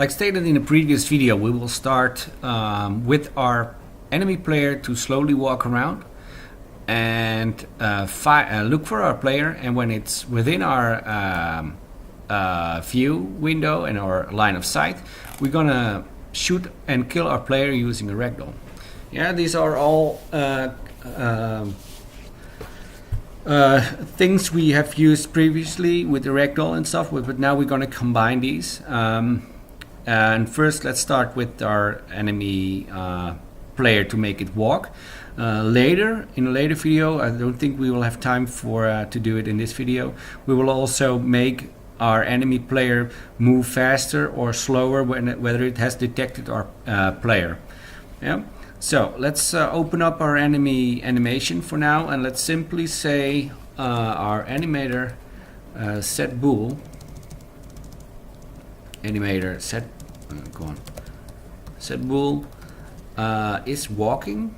Like stated in the previous video, we will start with our enemy player to slowly walk around and look for our player, and when it's within our view window and our line of sight, we're gonna shoot and kill our player using a ragdoll. Yeah, these are all things we have used previously with the ragdoll and stuff, but now we're gonna combine these. And first, let's start with our enemy player to make it walk. Later, in a later video, I don't think we will have time for to do it in this video. We will also make our enemy player move faster or slower whether it has detected our player. Yeah. So let's open up our enemy animation for now, and let's simply say our animator set bool. Animator set set bool is walking,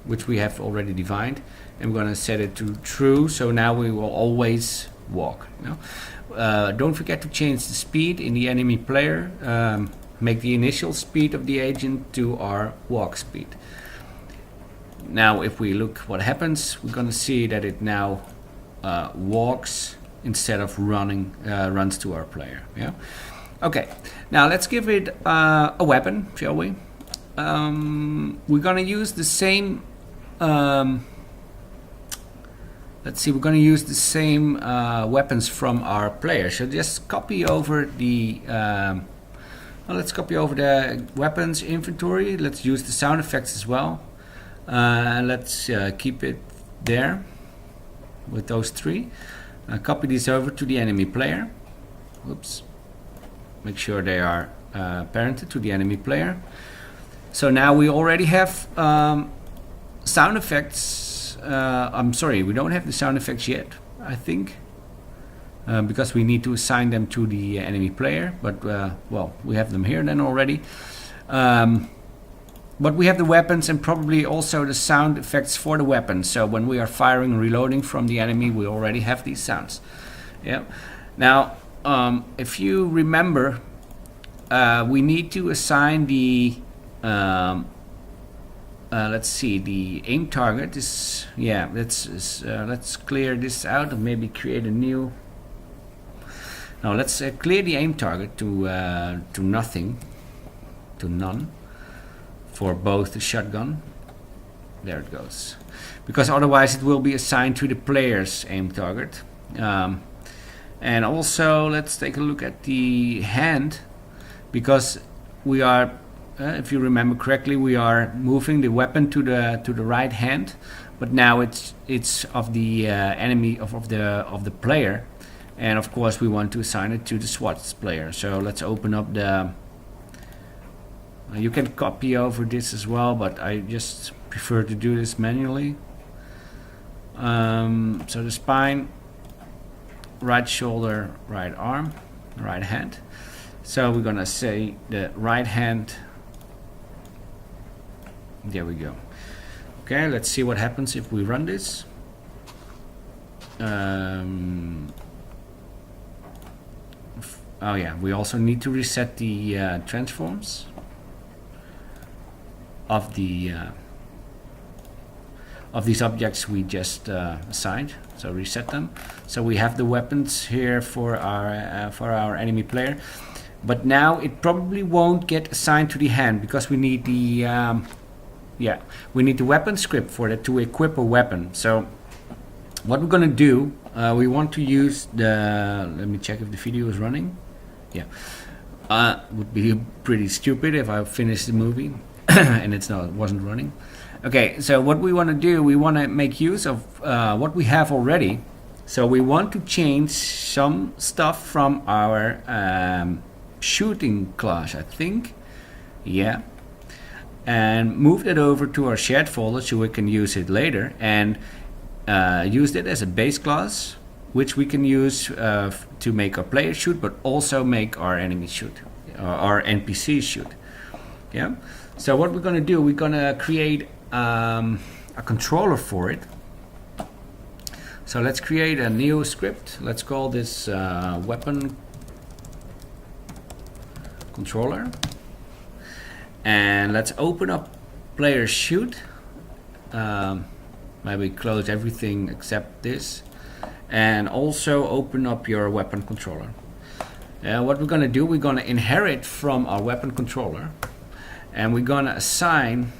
which we have already defined, and we're going to set it to true, so now we will always walk. Don't forget to change the speed in the enemy player. Make the initial speed of the agent to our walk speed. Now if we look what happens, we're going to see that it now walks instead of running, runs to our player. Yeah. Okay, now let's give it a weapon, shall we? We're going to use the same let's see, we're going to use the same weapons from our player. So just copy over the let's copy over the weapons inventory. Let's use the sound effects as well. Let's keep it there with those three. Copy these over to the enemy player. Whoops. Make sure they are parented to the enemy player. So now we already have sound effects. I'm sorry, we don't have the sound effects yet, I think. Because we need to assign them to the enemy player, but well, we have them here then already. But we have the weapons and probably also the sound effects for the weapons. So when we are firing and reloading from the enemy, we already have these sounds. Yeah. Now, if you remember, we need to assign the let's see, the aim target is, yeah, let's clear this out and maybe create a new. Now let's clear the aim target to nothing, to none, for both the shotgun. There it goes, because otherwise it will be assigned to the player's aim target. And also let's take a look at the hand, because we are, if you remember correctly, we are moving the weapon to the right hand, but now it's of the enemy of the player. And of course we want to assign it to the SWAT player. So let's open up the, you can copy over this as well, but I just prefer to do this manually. So the spine, right shoulder, right arm, right hand. So we're gonna say the right hand. There we go. Okay, let's see what happens if we run this. Oh yeah, we also need to reset the transforms of the of these objects we just assigned. So reset them. So we have the weapons here for our enemy player, but now it probably won't get assigned to the hand because we need the yeah, we need the weapon script for that to equip a weapon. So what we're gonna do, we want to use the, let me check if the video is running. Yeah, would be pretty stupid if I finished the movie and it wasn't running. Okay, so what we want to do, we want to make use of what we have already. So we want to change some stuff from our shooting class, I think. Yeah, and move that over to our shared folder so we can use it later, and use it as a base class, which we can use to make our player shoot, but also make our enemy shoot, our NPC shoot. Yeah. So what we're going to do, we're going to create a controller for it. So let's create a new script. Let's call this weapon controller, and let's open up player shoot. Maybe close everything except this, and also open up your weapon controller. What we're going to do, we're going to inherit from our weapon controller, and we're going to assign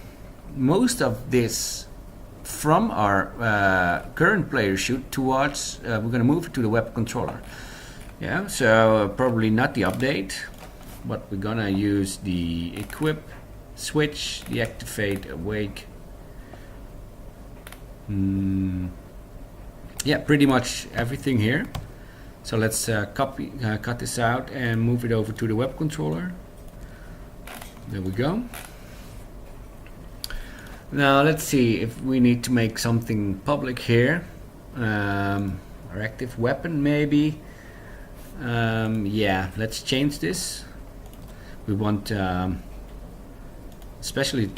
most of this from our current player shoot towards, we're going to move it to the weapon controller. Yeah, so probably not the update, but we're going to use the equip, switch, deactivate, awake. Yeah, pretty much everything here. So let's cut this out and move it over to the web controller. There we go. Now let's see if we need to make something public here. Our active weapon maybe. Yeah, let's change this. We want especially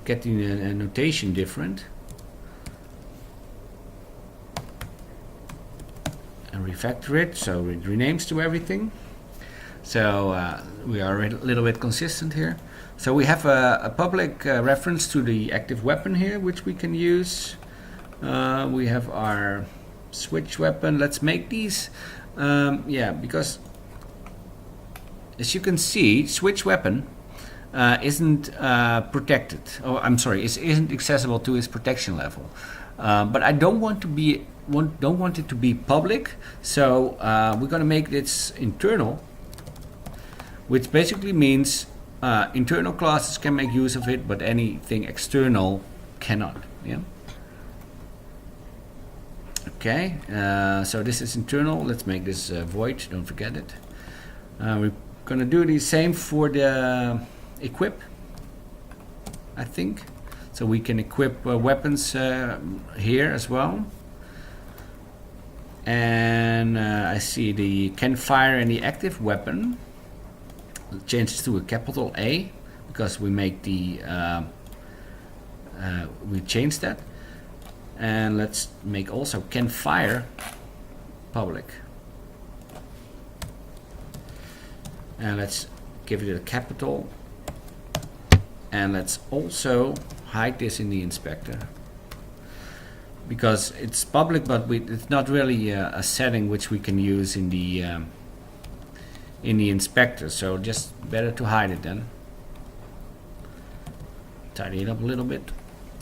getting a notation different. And refactor it so it renames to everything. So we are a little bit consistent here. So we have a public reference to the active weapon here, which we can use. We have our switch weapon. Let's make these, yeah, because as you can see, switch weapon isn't protected. Oh, I'm sorry, isn't accessible to its protection level. But I don't want to be don't want it to be public, so we're going to make this internal, which basically means internal classes can make use of it, but anything external cannot. Yeah. Okay. So this is internal. Let's make this void. Don't forget it. We're going to do the same for the equip, I think. So we can equip weapons here as well. And I see the can fire any active weapon. Changes to a capital A because we make the we change that. And let's make also can fire public. And let's give it a capital. And let's also hide this in the inspector, because it's public, but it's not really a setting which we can use in the inspector. So just better to hide it then. Tidy it up a little bit.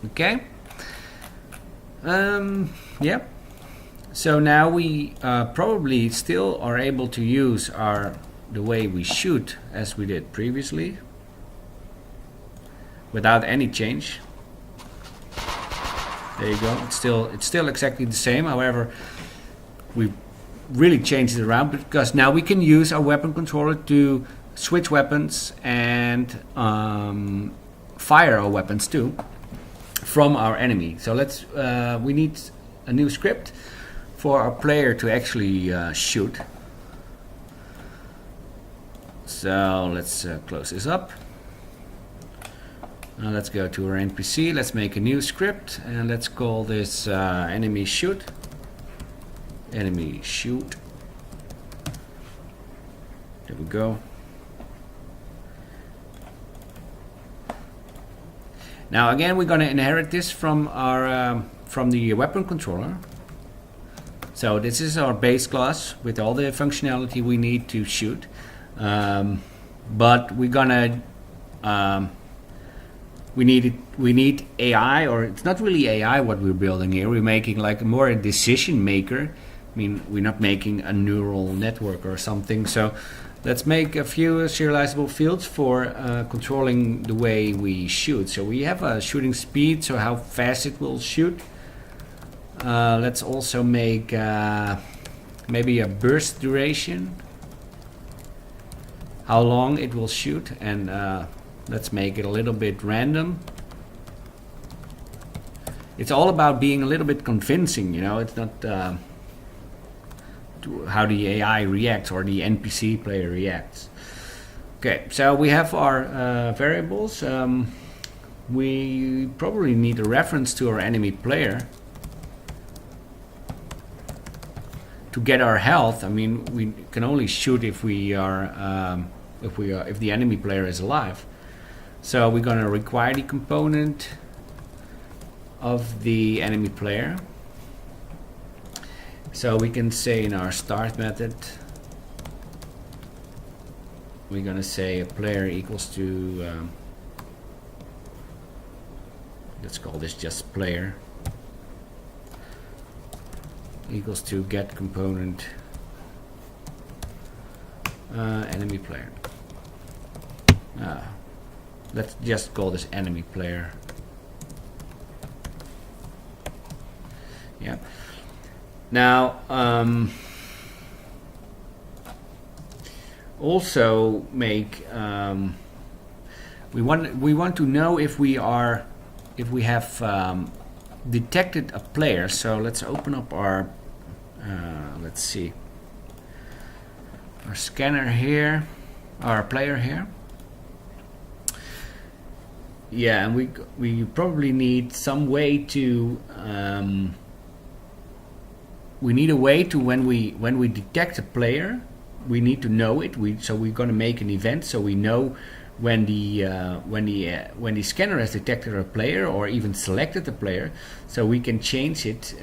Okay. Yeah. So now we probably still are able to use the way we shoot as we did previously, without any change. There you go. It's still exactly the same. However, we really changed it around because now we can use our weapon controller to switch weapons and fire our weapons too from our enemy. So let's we need a new script for our player to actually shoot. So let's close this up. Let's go to our NPC. Let's make a new script and let's call this enemy shoot. Enemy shoot. There we go. Now again, we're going to inherit this from our from the weapon controller. So this is our base class with all the functionality we need to shoot. But we're gonna we need AI, or it's not really AI what we're building here. We're making like more a decision maker. I mean, we're not making a neural network or something. So let's make a few serializable fields for controlling the way we shoot. So we have a shooting speed, so how fast it will shoot. Let's also make maybe a burst duration, how long it will shoot, and let's make it a little bit random. It's all about being a little bit convincing, you know. It's not how the AI reacts or the NPC player reacts. Okay, so we have our variables. We probably need a reference to our enemy player to get our health. I mean, we can only shoot if we are if the enemy player is alive. So we're going to require the component of the enemy player. So we can say in our start method, we're going to say a player equals to, let's call this just player, equals to get component enemy player. Let's just call this enemy player. Yeah. Now, also make we want to know if we have detected a player. So let's open up our let's see, our scanner here, our player here. Yeah, and we probably need some way to we need a way to when we detect a player, we need to know it. So we're going to make an event so we know when the scanner has detected a player or even selected a player, so we can change it.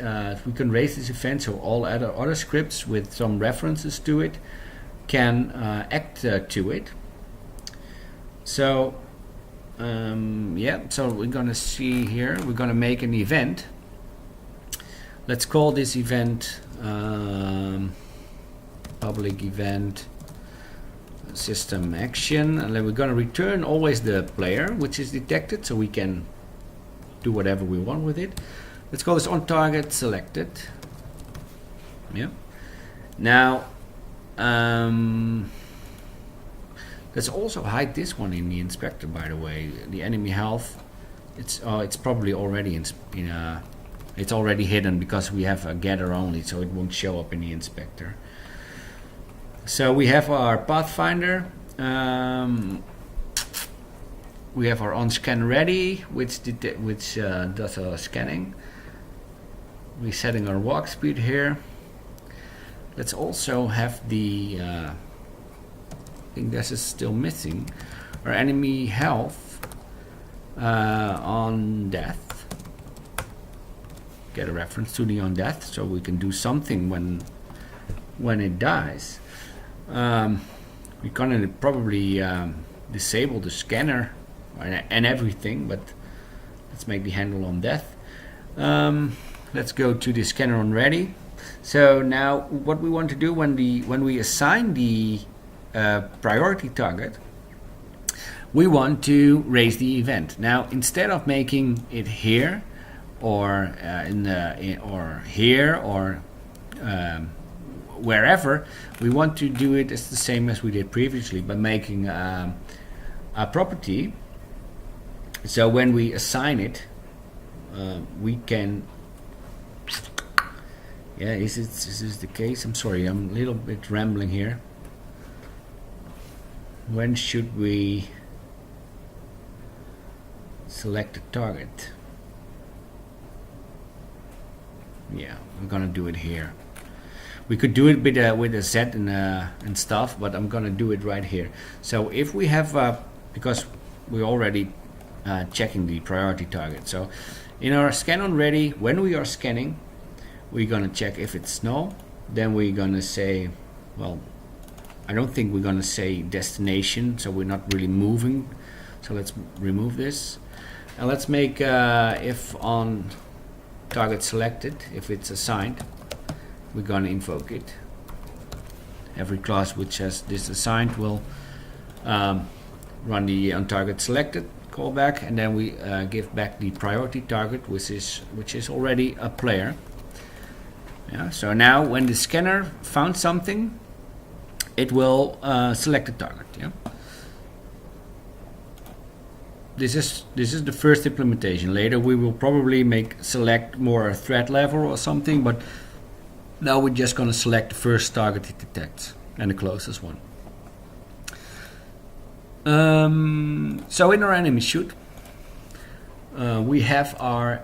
We can raise this event so all other scripts with some references to it can act to it. So yeah, so we're gonna see here, we're gonna make an event. Let's call this event public event system action, and then we're gonna return always the player which is detected, so we can do whatever we want with it. Let's call this on target selected. Yeah. Now let's also hide this one in the inspector, by the way. The enemy health, it's probably already it's already hidden because we have a getter only, so it won't show up in the inspector. So we have our pathfinder, we have our on scan ready, which does a scanning. We're setting our walk speed here. Let's also have the I think this is still missing, our enemy health on death. Get a reference to the on death, so we can do something when it dies. We're gonna probably disable the scanner and everything, but let's make the handle on death. Let's go to the scanner on ready. So now what we want to do when we assign the priority target, we want to raise the event. Now instead of making it here or or here or wherever, we want to do it as the same as we did previously by making a property. So when we assign it, we can. Yeah, is this the case? I'm sorry, I'm a little bit rambling here. When should we select the target? Yeah, we're gonna do it here. We could do it with a Z and stuff, but I'm gonna do it right here. So if we have, because we're already checking the priority target. So in our scan on ready, when we are scanning, we're gonna check if it's null. Then we're gonna say, well, I don't think we're gonna say destination, so we're not really moving. So let's remove this, and let's make if on target selected, if it's assigned, we're gonna invoke it. Every class which has this assigned will run the on target selected callback, and then we give back the priority target, which is already a player. Yeah, so now when the scanner found something, it will select the target. Yeah. This is the first implementation. Later we will probably select more threat level or something, but now we're just going to select the first target it detects and the closest one. So in our enemy shoot, we have our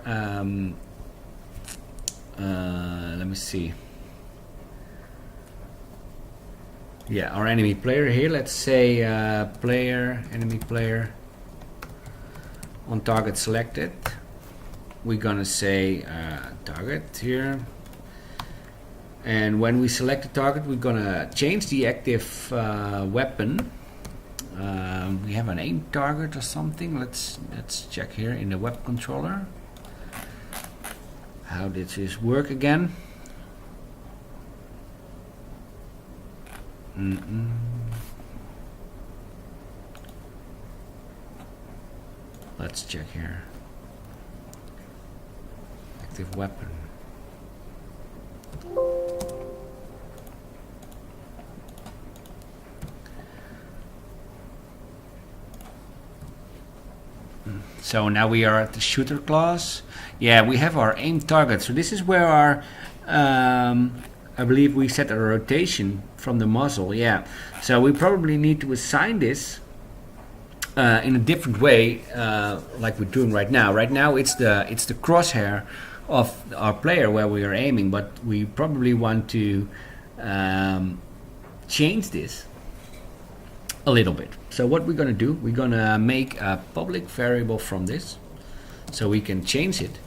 let me see. yeah, our enemy player here. Let's say enemy player on target selected. We're gonna say target here, and when we select the target, we're gonna change the active weapon. We have an aim target or something. Let's check here in the web controller. How did this work again? Let's check here. Active weapon. So now we are at the shooter class. Yeah, we have our aim target. So this is where our I believe we set a rotation from the muzzle. Yeah, so we probably need to assign this in a different way, like we're doing right now. Right now it's the crosshair of our player where we are aiming, but we probably want to change this a little bit. So what we're gonna do, we're gonna make a public variable from this, so we can change it.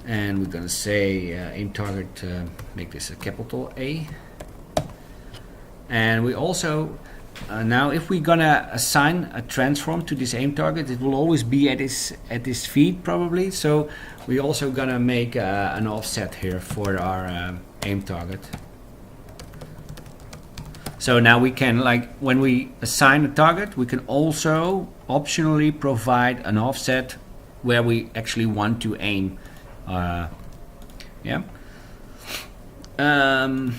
And we're gonna say aim target, make this a capital A. And we also now if we're gonna assign a transform to this aim target, it will always be at this feet probably. So we're also gonna make an offset here for our aim target. So now we can, like, when we assign a target, we can also optionally provide an offset where we actually want to aim. Yeah. What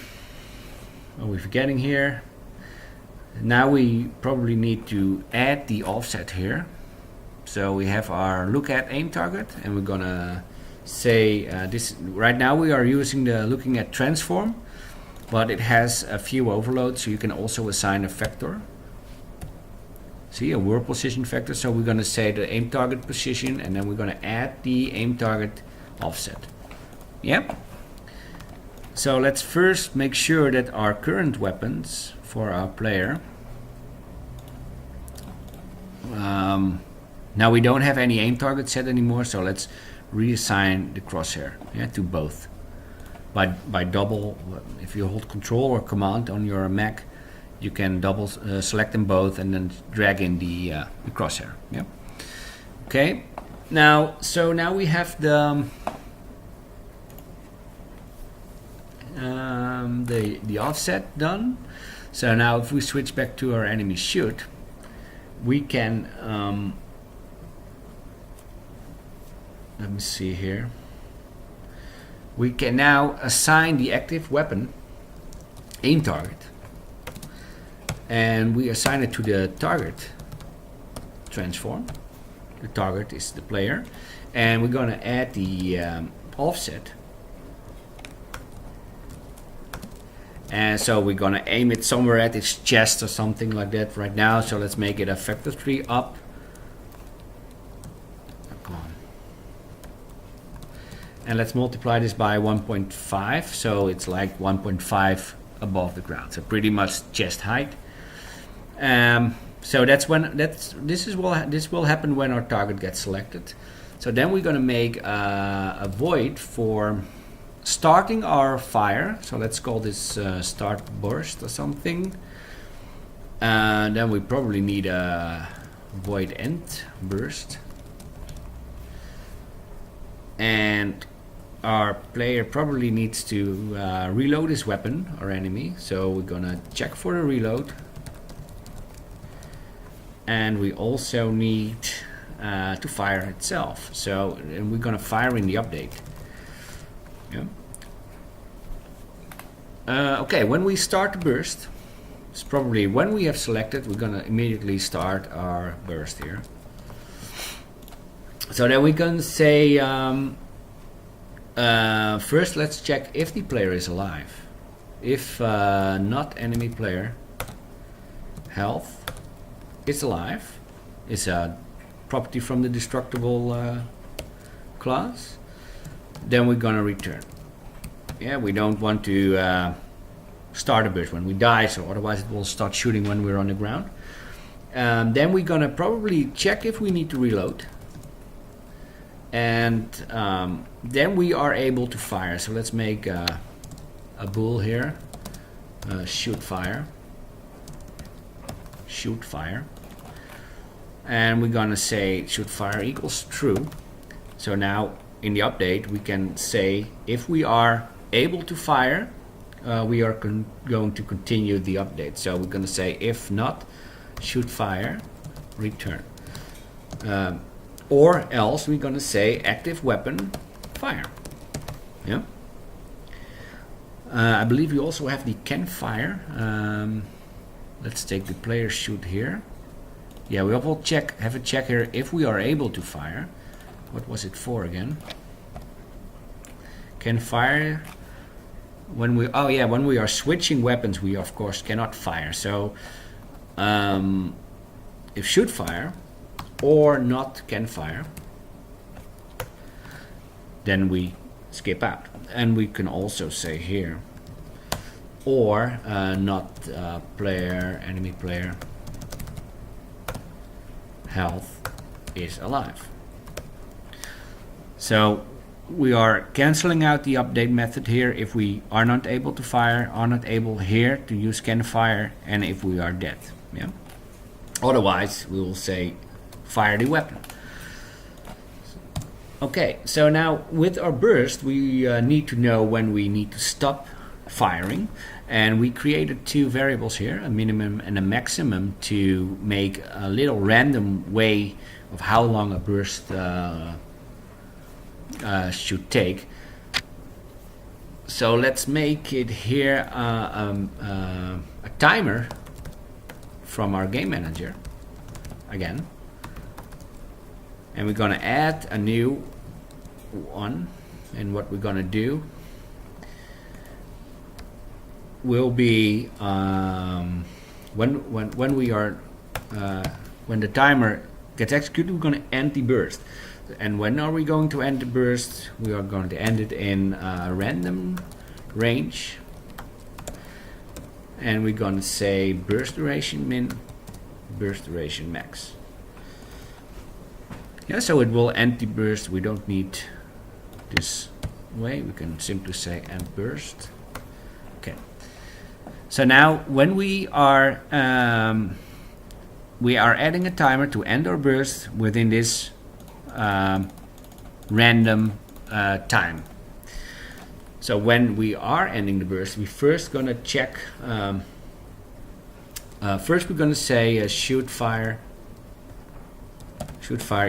are we forgetting here? Now we probably need to add the offset here. So we have our look at aim target, and we're gonna say this. Right now we are using the looking at transform, but it has a few overloads, so you can also assign a vector. See, a world position vector. So we're gonna say the aim target position, and then we're gonna add the aim target offset. Yep. So let's first make sure that our current weapons for our player. Now we don't have any aim target set anymore, so let's reassign the crosshair, yeah, to both. By double, if you hold Control or Command on your Mac, you can double select them both and then drag in the crosshair. Yeah. Okay. Now, so now we have the offset done. So now if we switch back to our enemy shoot, we can let me see here. We can now assign the active weapon aim target, and we assign it to the target transform. The target is the player, and we're going to add the offset. And so we're gonna aim it somewhere at its chest or something like that right now. So let's make it a vector 3 up. Come on. And let's multiply this by 1.5. So it's like 1.5 above the ground. So pretty much chest height. So that's when this will happen when our target gets selected. So then we're gonna make a void for starting our fire. So let's call this start burst or something. Then we probably need a void end burst, and our player probably needs to reload his weapon, our enemy. So we're gonna check for a reload, and we also need to fire itself. So and we're gonna fire in the update. Yeah. Okay, when we start the burst, it's probably when we have selected, we're gonna immediately start our burst here. So then we can say first let's check if the player is alive. If not enemy player, health is alive. It's a property from the destructible class. Then we're gonna return. Yeah, we don't want to start a burst when we die, so otherwise it will start shooting when we're on the ground. Then we're gonna probably check if we need to reload, and then we are able to fire. So let's make a bool here, shoot fire, and we're gonna say shoot fire equals true. So now in the update we can say if we are able to fire, we are going to continue the update. So we're gonna say if not, shoot fire, return. Or else we're gonna say active weapon, fire. Yeah. I believe we also have the can fire. Let's take the player shoot here. Yeah, we will have a check here if we are able to fire. What was it for again? Can fire when we when we are switching weapons, we of course cannot fire. So if shoot fire or not can fire, then we skip out. And we can also say here or not player, enemy player health is alive. So we are cancelling out the update method here if we are not able to fire, are not able here to use can fire, and if we are dead. Yeah. Otherwise we will say fire the weapon. Okay, so now with our burst we need to know when we need to stop firing, and we created two variables here, a minimum and a maximum, to make a little random way of how long a burst should take. So let's make it here a timer from our game manager again, and we're gonna add a new one, and what we're gonna do will be when we are when the timer gets executed, we're going to end the burst. And when are we going to end the burst? We are going to end it in a random range, and we're going to say burst duration min, burst duration max. Yeah, so it will end the burst. We don't need this way. We can simply say end burst. Okay. So now when we are adding a timer to end our burst within this random time. So when we are ending the burst, we first gonna check. First we're gonna say shoot fire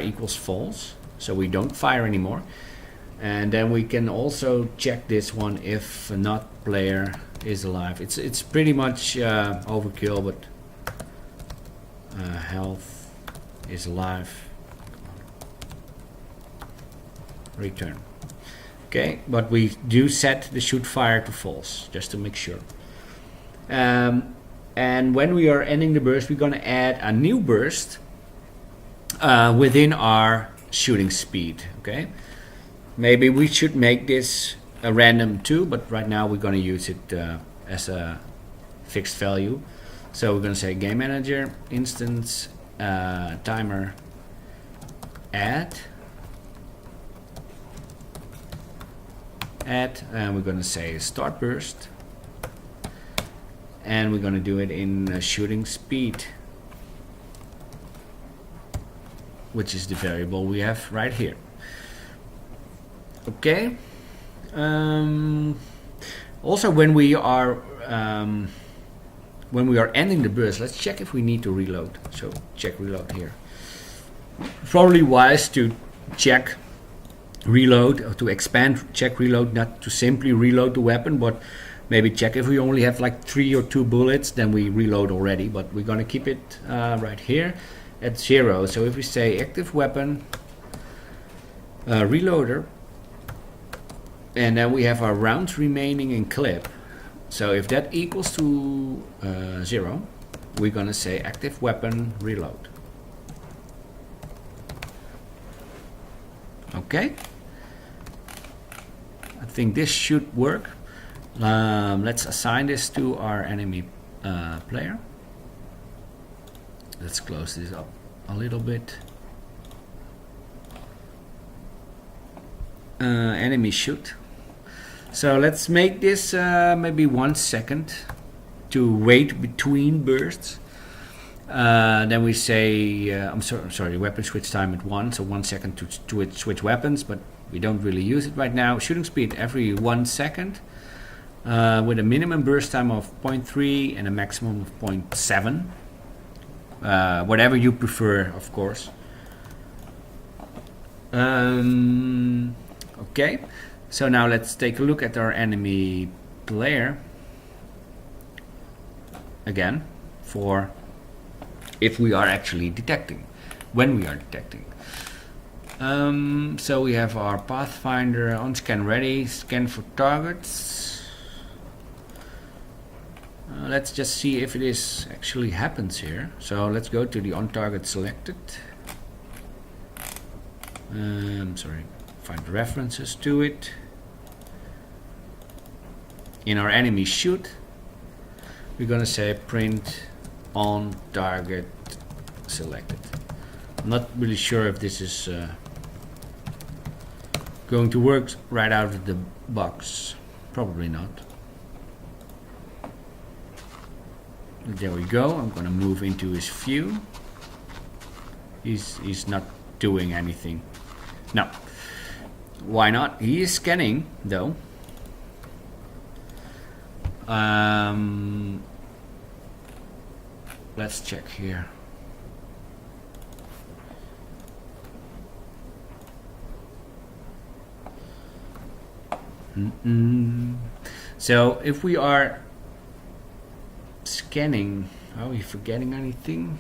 equals false, so we don't fire anymore. And then we can also check this one if not player is alive. It's pretty much overkill, but health is alive. Return. Okay, but we do set the shoot fire to false just to make sure. And when we are ending the burst, we're going to add a new burst within our shooting speed. Okay, maybe we should make this a random too, but right now we're going to use it as a fixed value. So we're going to say game manager instance timer add, and we're going to say start burst, and we're going to do it in shooting speed, which is the variable we have right here. Okay. Also, when we are ending the burst, let's check if we need to reload. So check reload here. Probably wise to check reload, or to expand check reload, not to simply reload the weapon, but maybe check if we only have like 3 or 2 bullets, then we reload already. But we're gonna keep it right here at 0. So if we say active weapon reloader, and then we have our rounds remaining in clip. So if that equals to 0, we're gonna say active weapon reload. Okay. I think this should work. Let's assign this to our enemy player. Let's close this up a little bit. Enemy shoot. So let's make this maybe 1 second to wait between bursts. Then we say I'm sorry, weapon switch time at 1, so 1 second to switch weapons, but we don't really use it right now. Shooting speed every 1 second, with a minimum burst time of 0.3 and a maximum of 0.7. Whatever you prefer, of course. Okay, so now let's take a look at our enemy player again for if we are actually detecting, when we are detecting. So we have our Pathfinder on scan ready, scan for targets. Let's just see if it is actually happens here. So let's go to the on target selected. Sorry, find references to it. In our enemy shoot, we're gonna say print on target selected. I'm not really sure if this is going to work right out of the box. Probably not. There we go. I'm gonna move into his view. He's not doing anything. No. Why not? He is scanning though. Let's check here. So if we are scanning, are we forgetting anything?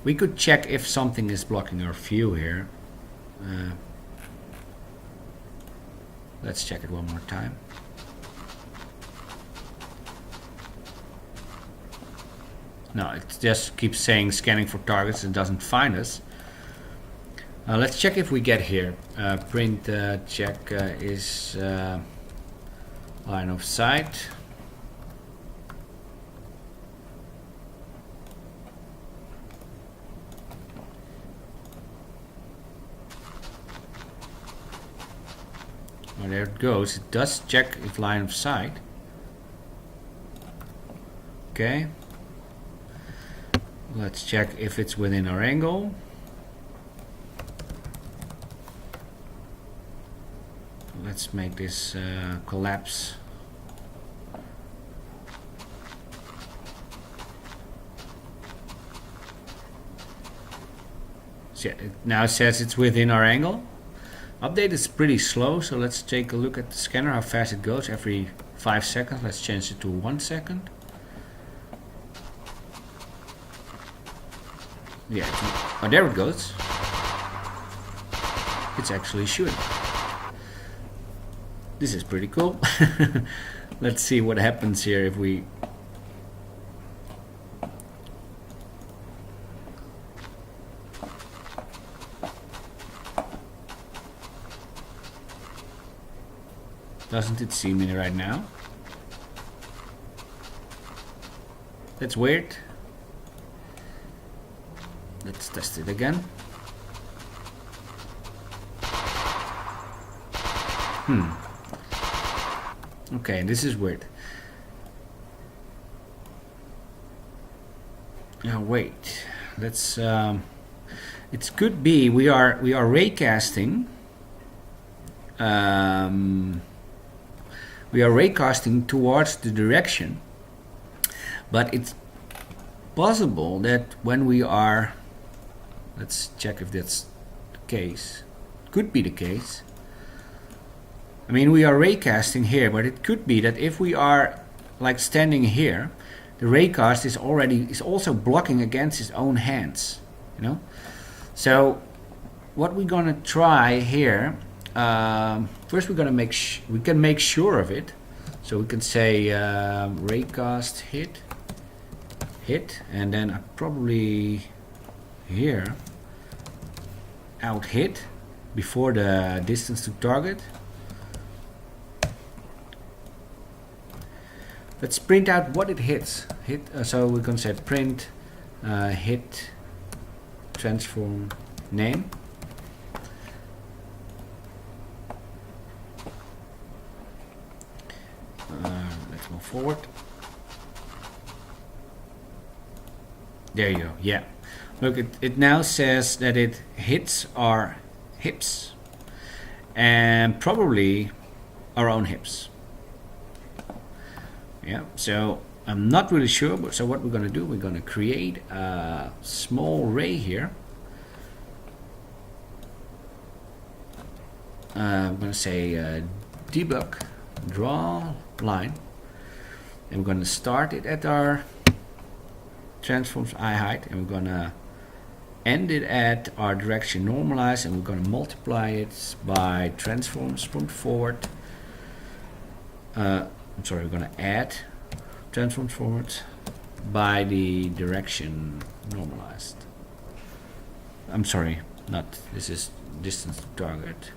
We could check if something is blocking our view here. Let's check it one more time. No, it just keeps saying scanning for targets and doesn't find us. Let's check if we get here. Print check is line of sight. Well, there it goes. It does check if line of sight. Okay. Let's check if it's within our angle. Let's make this collapse. So it now says it's within our angle. Update is pretty slow, so let's take a look at the scanner, how fast it goes every 5 seconds. Let's change it to 1 second. Yeah, oh, there it goes. It's actually shooting. This is pretty cool. Let's see what happens here if we doesn't it see me right now? That's weird. Let's test it again. Okay, this is weird. Now wait, let's. It could be we are raycasting. We are raycasting towards the direction, but it's possible that when we are, let's check if that's the case. Could be the case. I mean, we are raycasting here, but it could be that if we are like standing here, the raycast is also blocking against its own hands, you know. So what we're gonna try here, first we're gonna we can make sure of it. So we can say raycast hit, and then probably here out hit. before the distance to target. Let's print out what it hits. So we're going to say print hit transform name. Let's move forward. There you go. Yeah. Look, it now says that it hits our hips and probably our own hips. Yeah, so I'm not really sure, but so what we're going to do, we're going to create a small ray here. I'm going to say debug draw line, and we're going to start it at our transforms eye height, and we're going to end it at our direction normalized, and we're going to multiply it by transforms from forward. I'm sorry, we're going to add transforms forward by the direction normalized. I'm sorry, not, this is distance to target.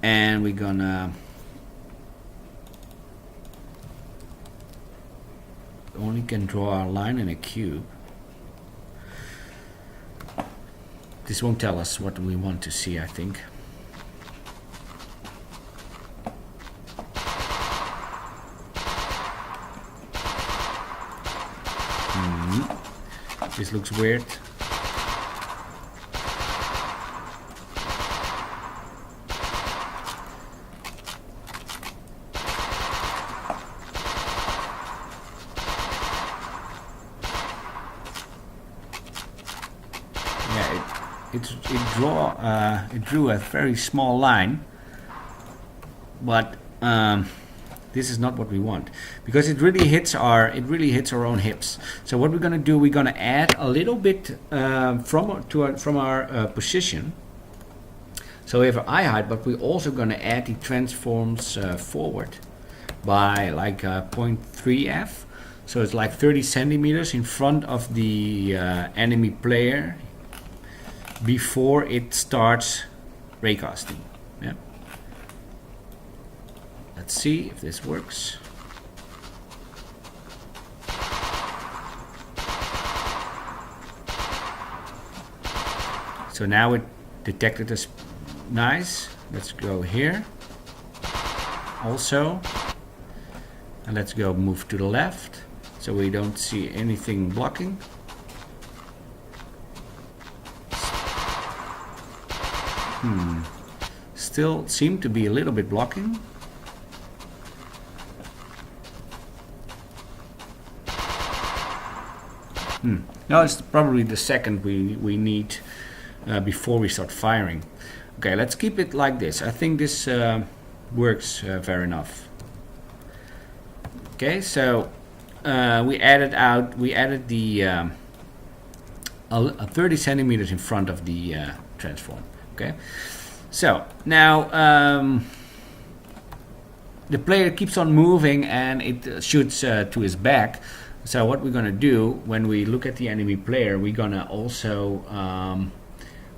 And we're gonna only can draw a line in a cube. This won't tell us what we want to see, I think. This looks weird. It drew a very small line, but this is not what we want, because it really hits our own hips. So what we're going to do, we're going to add a little bit from our position. So we have our eye height, but we're also going to add the transforms forward by like 0.3 f. So it's like 30 centimeters in front of the enemy player before it starts raycasting. Yeah. Let's see if this works. So now it detected us nice. Let's go here also, and let's go move to the left so we don't see anything blocking. Still seem to be a little bit blocking. No, it's probably the second we need before we start firing. Okay, let's keep it like this. I think this works fair enough. Okay, so we added the 30 centimeters in front of the transform. Okay, so now the player keeps on moving and it shoots to his back. So what we're gonna do when we look at the enemy player, we're gonna also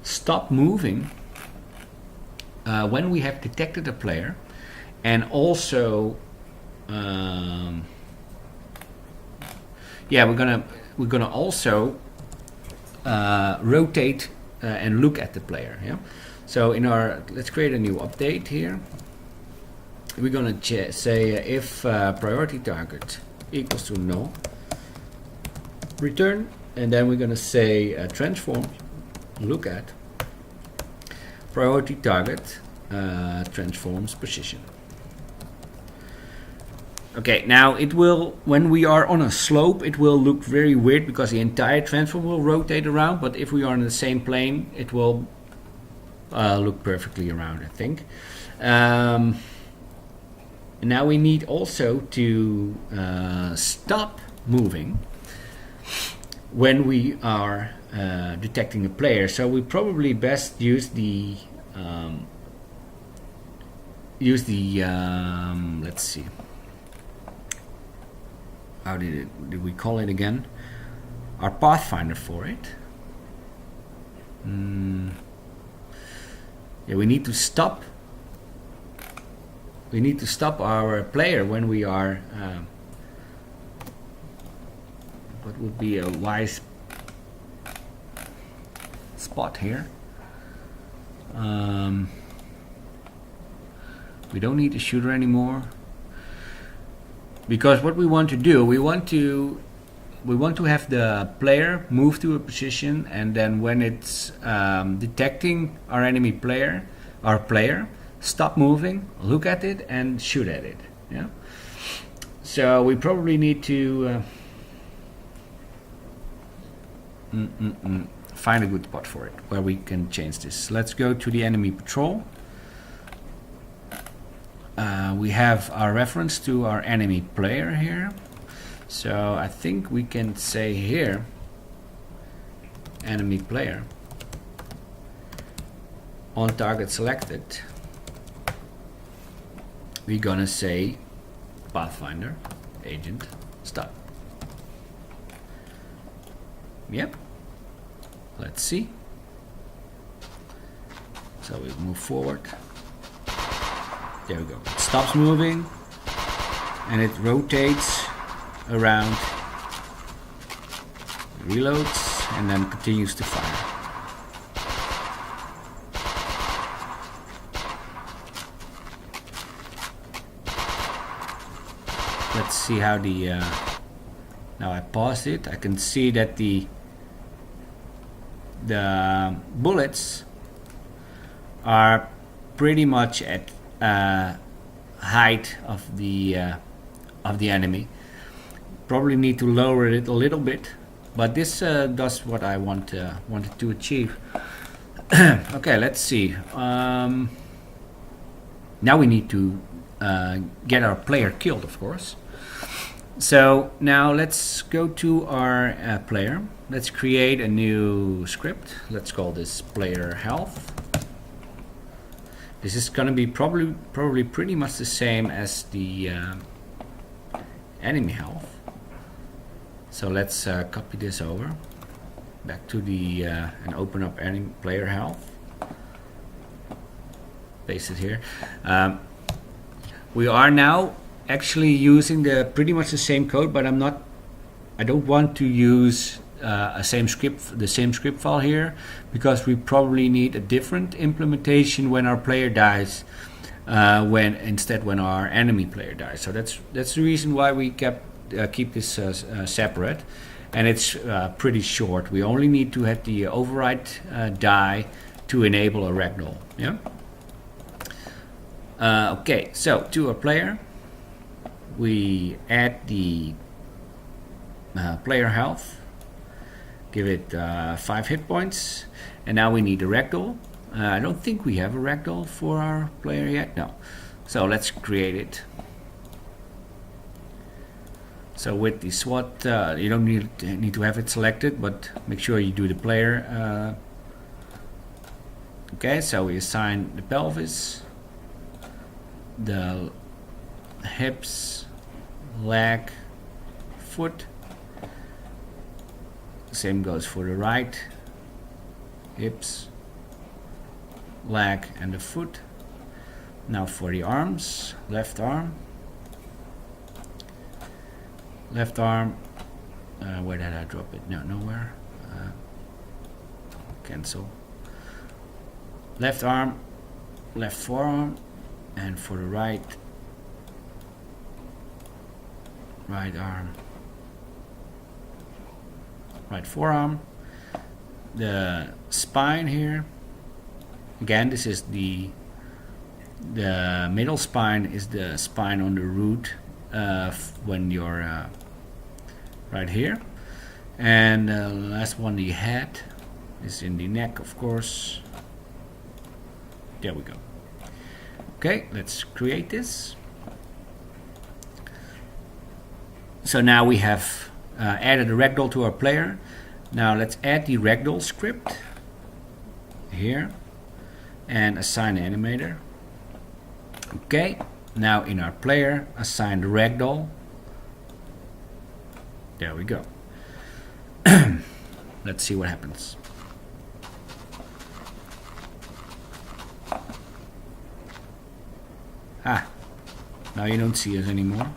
stop moving when we have detected a player, and also we're gonna also rotate and look at the player. Yeah. So let's create a new update here. We're gonna say if priority target equals to null, return, and then we're gonna say transform look at priority target transforms position. Okay, now it will, when we are on a slope, it will look very weird because the entire transform will rotate around, but if we are in the same plane, it will look perfectly around, I think. Now we need also to stop moving when we are detecting a player. So we probably best use the let's see, how did we call it again? Our pathfinder for it. Yeah, we need to stop. We need to stop our player when we are. What would be a wise spot here? We don't need a shooter anymore, because what we want to do, we want to have the player move to a position, and then when it's detecting our enemy player, stop moving, look at it, and shoot at it. Yeah. So we probably need to find a good spot for it where we can change this. Let's go to the enemy patrol. We have our reference to our enemy player here. So I think we can say here, enemy player, on target selected. We're gonna say Pathfinder agent stop. Yep. Let's see. So we move forward. There we go. It stops moving and it rotates around, reloads, and then continues to fire. Let's see how the now I paused it. I can see that the bullets are pretty much at height of the enemy. Probably need to lower it a little bit, but this does what I wanted to achieve. Okay, let's see. Now we need to get our player killed, of course. So now let's go to our player. Let's create a new script. Let's call this player health. This is going to be probably pretty much the same as the enemy health. So let's copy this over back to the and open up enemy player health. Paste it here. We are now actually using pretty much the same code, but I don't want to use the same script file here, because we probably need a different implementation when our player dies, when our enemy player dies. So that's the reason why we keep this separate, and it's pretty short. We only need to have the override die to enable a ragdoll. Yeah. Okay, so to our player, we add the player health, give it 5 hit points, and now we need a ragdoll. I don't think we have a ragdoll for our player yet. No, so let's create it. So with the SWAT, you don't need to have it selected, but make sure you do the player. Okay, so we assign the pelvis, the hips, leg, foot. Same goes for the right, hips, leg, and the foot. Now for the arms, left arm, where did I drop it? No, nowhere. Cancel. Left arm, left forearm, and for the right arm, right forearm. The spine here, again, this is the middle spine is the spine on the root when you're right here, and the last one, the head, is in the neck, of course. There we go. Okay, let's create this. So now we have added a ragdoll to our player. Now let's add the ragdoll script here and assign the animator. Okay, now in our player, assign the ragdoll. There we go. Let's see what happens. Ah, now you don't see us anymore.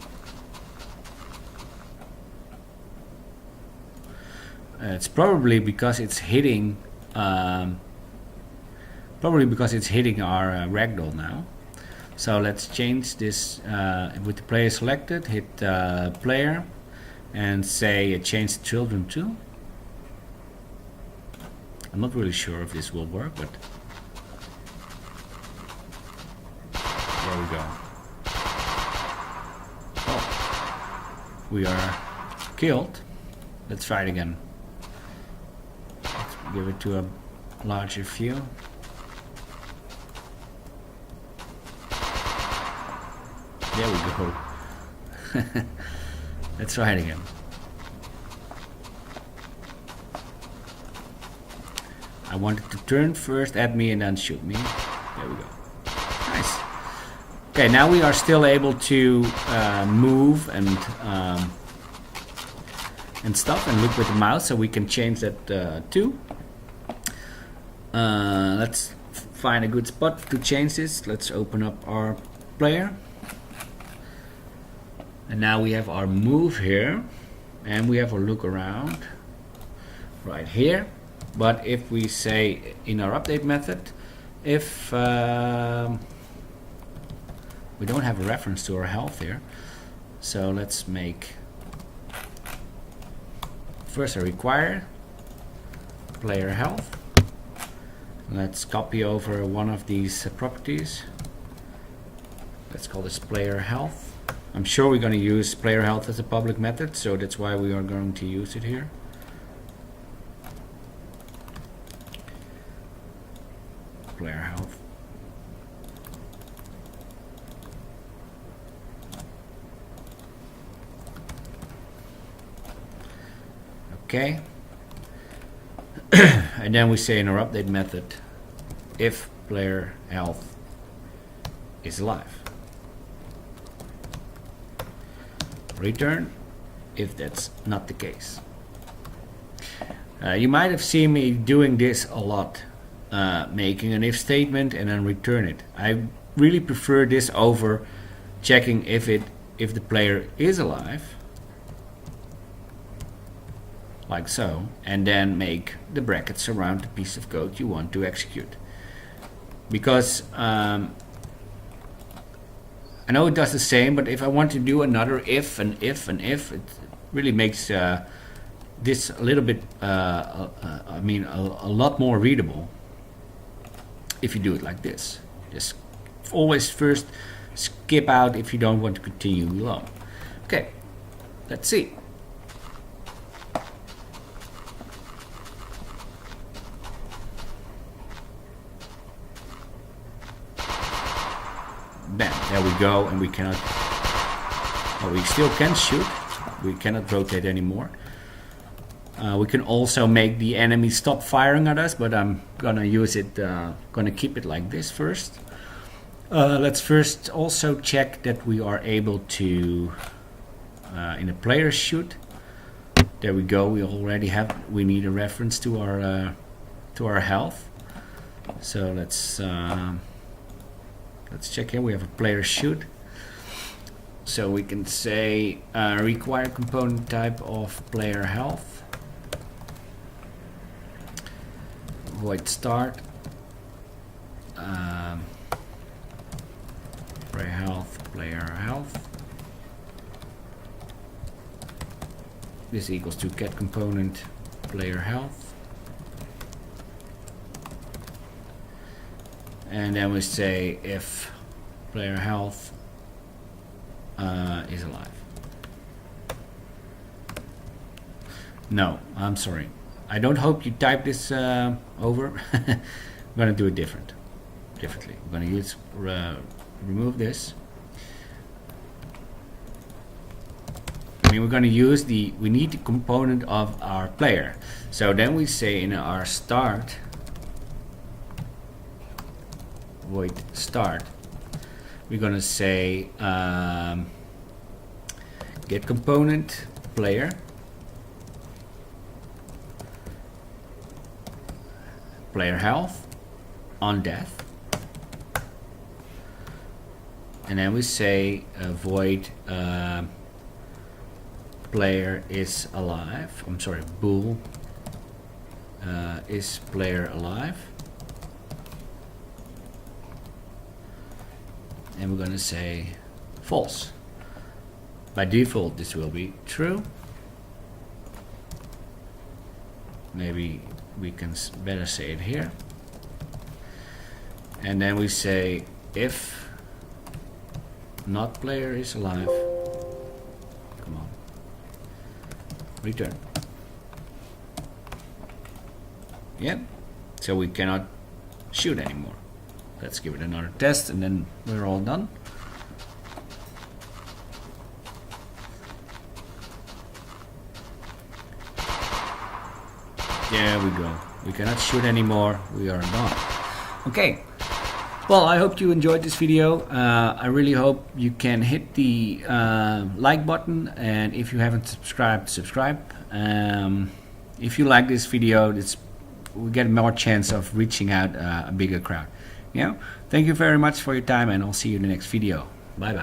It's probably because it's hitting. Probably because it's hitting our ragdoll now. So let's change this with the player selected. Hit player and say change children to. I'm not really sure if this will work, but there we go. Oh, we are killed. Let's try it again. Let's give it to a larger view. There we go. Let's try it again. I want it to turn first at me and then shoot me. There we go. Nice. Okay, now we are still able to move and stuff and look with the mouse, so we can change that too. Let's find a good spot to change this. Let's open up our player. And now we have our move here, and we have a look around right here. But if we say in our update method, if we don't have a reference to our health here, so let's make first a require player health. Let's copy over one of these properties. Let's call this player health. I'm sure we're going to use player health as a public method, so that's why we are going to use it here. Player health. Okay. And then we say in our update method, if player health is alive. Return if that's not the case. You might have seen me doing this a lot, making an if statement and then return it. I really prefer this over checking if the player is alive, like so, and then make the brackets around the piece of code you want to execute. Because I know it does the same, but if I want to do another if and if and if, it really makes this a little bit, a lot more readable if you do it like this. Just always first skip out if you don't want to continue along. Okay, let's see. Bam, there we go, and we cannot, well, we still can shoot, we cannot rotate anymore. We can also make the enemy stop firing at us, but I'm gonna use it, gonna keep it like this first. Let's first also check that we are able to, in a player shoot, there we go, we need a reference to our health. So let's check here. We have a player shoot, so we can say require component type of player health, void start, player health. This equals to get component player health. And then we say if player health is alive. No, I'm sorry. I don't hope you type this over. I'm gonna do it differently. We're gonna use remove this. We're gonna use we need the component of our player. So then we say in our start, void start, we're gonna say get component player health on death, and then we say void player is alive. I'm sorry, bool is player alive, and we're gonna say false. By default this will be true. Maybe we can better say it here. And then we say if not player is alive, come on, return. Yep, so we cannot shoot anymore. Let's give it another test and then we're all done. There we go. We cannot shoot anymore. We are done. Okay. Well, I hope you enjoyed this video. I really hope you can hit the like button, and if you haven't subscribed, subscribe. If you like this video, we get more chance of reaching out a bigger crowd. Thank you very much for your time, and I'll see you in the next video. Bye bye.